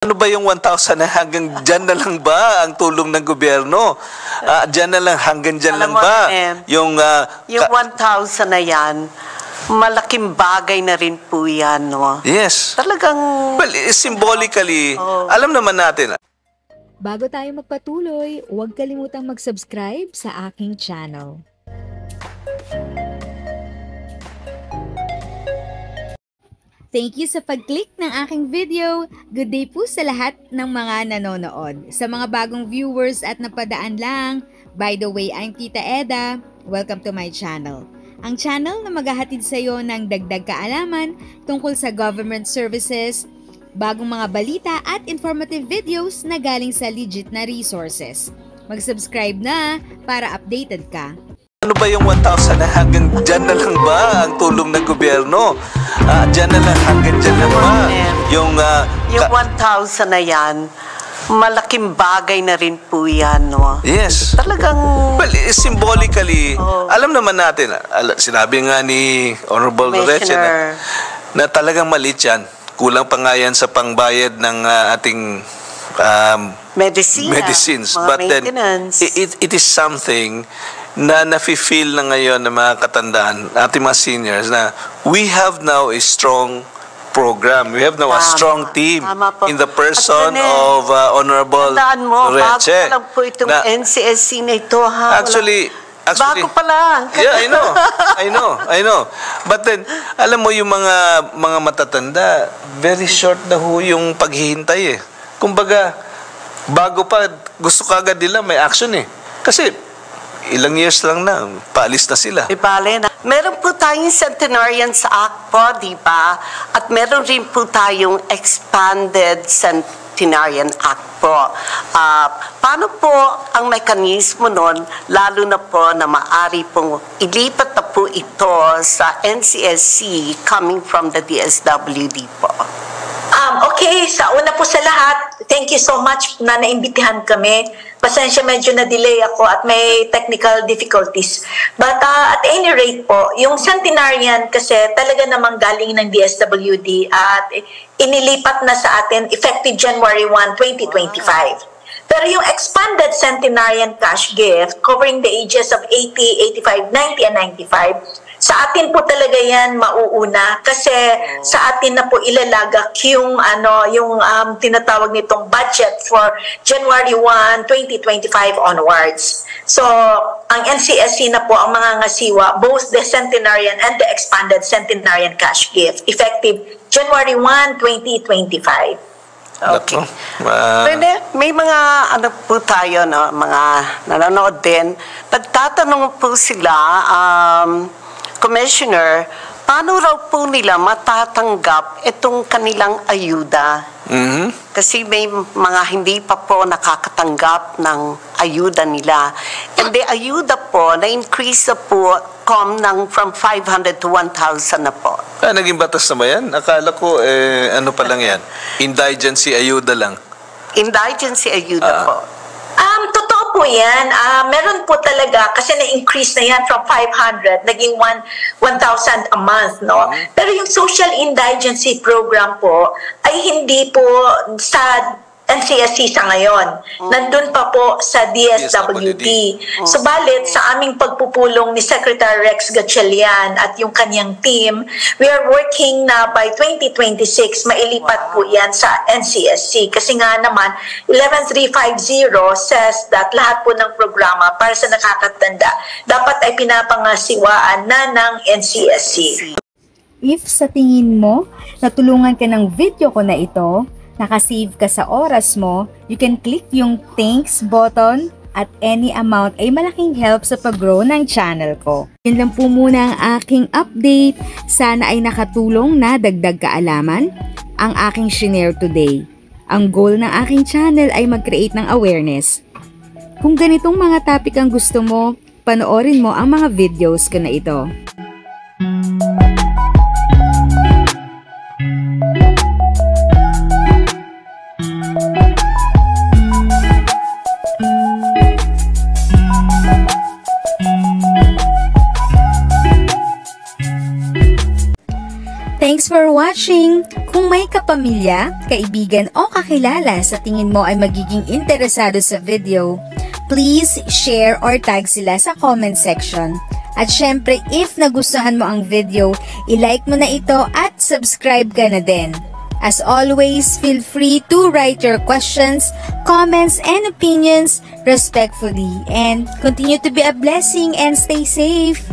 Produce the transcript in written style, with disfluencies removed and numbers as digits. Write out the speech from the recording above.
Ano ba yung 1,000 na hanggang dyan na lang ba ang tulong ng gobyerno? Dyan na lang, hanggang dyan lang ba? Yung 1,000 na yan, malaking bagay na rin po yan, no? Yes. Talagang... Well, symbolically, alam naman natin. Bago tayo magpatuloy, huwag kalimutang mag-subscribe sa aking channel. Thank you sa pag-click ng aking video. Good day po sa lahat ng mga nanonood. Sa mga bagong viewers at napadaan lang, by the way, I'm Tita Eda. Welcome to my channel. Ang channel na maghahatid sa iyo ng dagdag kaalaman tungkol sa government services, bagong mga balita at informative videos na galing sa legit na resources. Mag-subscribe na para updated ka. Ano ba yung 1,000 na hanggang dyan na lang ba ang tulong ng gobyerno? Dyan na lang, hanggang dyan na ba? Yung 1,000 na yan, malaking bagay na rin po yan, no? Yes. Talagang... Well, symbolically, alam naman natin, sinabi nga ni Honorable Loreche na talagang maliit yan. Kulang pa nga yan sa pangbayad ng ating medicines. But then, it is something na nafe-feel na ngayon ng mga katandaan, ating mga seniors, na we have now a strong program. We have now a strong team in the person of Honorable Loreche. Bago pa lang po itong NCSC na ito, ha? Actually, bago pa lang. Yeah, I know. But then, alam mo yung mga matatanda, very short na ho yung paghihintay eh. Kumbaga, bago pa, gusto kagad nila may action eh. Kasi, ilang years lang na, paalis na sila. Ipale na. Meron po tayong Centenarians Act po, di ba? At meron rin po tayong Expanded Centenarian Act po. Paano po ang mekanismo nun, lalo na po na maari pong ilipat na po ito sa NCSC coming from the DSWD po? Okay, sa una po sa lahat, thank you so much na naimbitahan kami. Pasensya, medyo na-delay ako at may technical difficulties. But at any rate po, yung Centenarian kasi talaga namang galing ng DSWD at inilipat na sa atin effective January 1, 2025. Pero yung Expanded Centenarian Cash Gift covering the ages of 80, 85, 90, and 95, sa atin po talaga yan mauuna kasi sa atin na po ilalagak yung tinatawag nitong budget for January 1, 2025 onwards. So, ang NCSC na po ang mga ngasiwa, both the Centenarian and the Expanded Centenarian Cash Gift, effective January 1, 2025. Okay. May mga po tayo, no, mga nanonood din. Nagtatanong po sila, Commissioner, paano raw po nila matatanggap itong kanilang ayuda? Kasi may mga hindi pa po nakakatanggap ng ayuda nila. And the ayuda po, na-increase na po from 500 to 1,000 na po. Naging batas na ba yan? Akala ko, ano pa lang yan? Indigency ayuda lang. Indigency ayuda po. Totoo po yan. Meron po talaga, kasi na-increase na yan from 500, naging 1,000 a month, no? Pero yung social indigency program po, ay hindi po sa NCSC sa ngayon. Nandun pa po sa DSWD. Subalit, sa aming pagpupulong ni Secretary Rex Gatchalian at yung kanyang team, we are working na by 2026, mailipat po yan sa NCSC. Kasi nga naman, 11350 says that lahat po ng programa para sa nakakatanda, dapat ay pinapangasiwaan na ng NCSC. If sa tingin mo, natulungan ka ng video ko na ito, nakasave ka sa oras mo, you can click yung thanks button at any amount ay malaking help sa pag-grow ng channel ko. Yun lang po muna ang aking update. Sana ay nakatulong na dagdag kaalaman ang aking shinare today. Ang goal ng aking channel ay mag-create ng awareness. Kung ganitong mga topic ang gusto mo, panoorin mo ang mga videos ko na ito. Thanks for watching! kung may kapamilya, kaibigan o kakilala sa tingin mo ay magiging interesado sa video, please share or tag sila sa comment section. At syempre, if nagustuhan mo ang video, i-like mo na ito at subscribe ka na din. As always, feel free to write your questions, comments, and opinions respectfully. And continue to be a blessing and stay safe.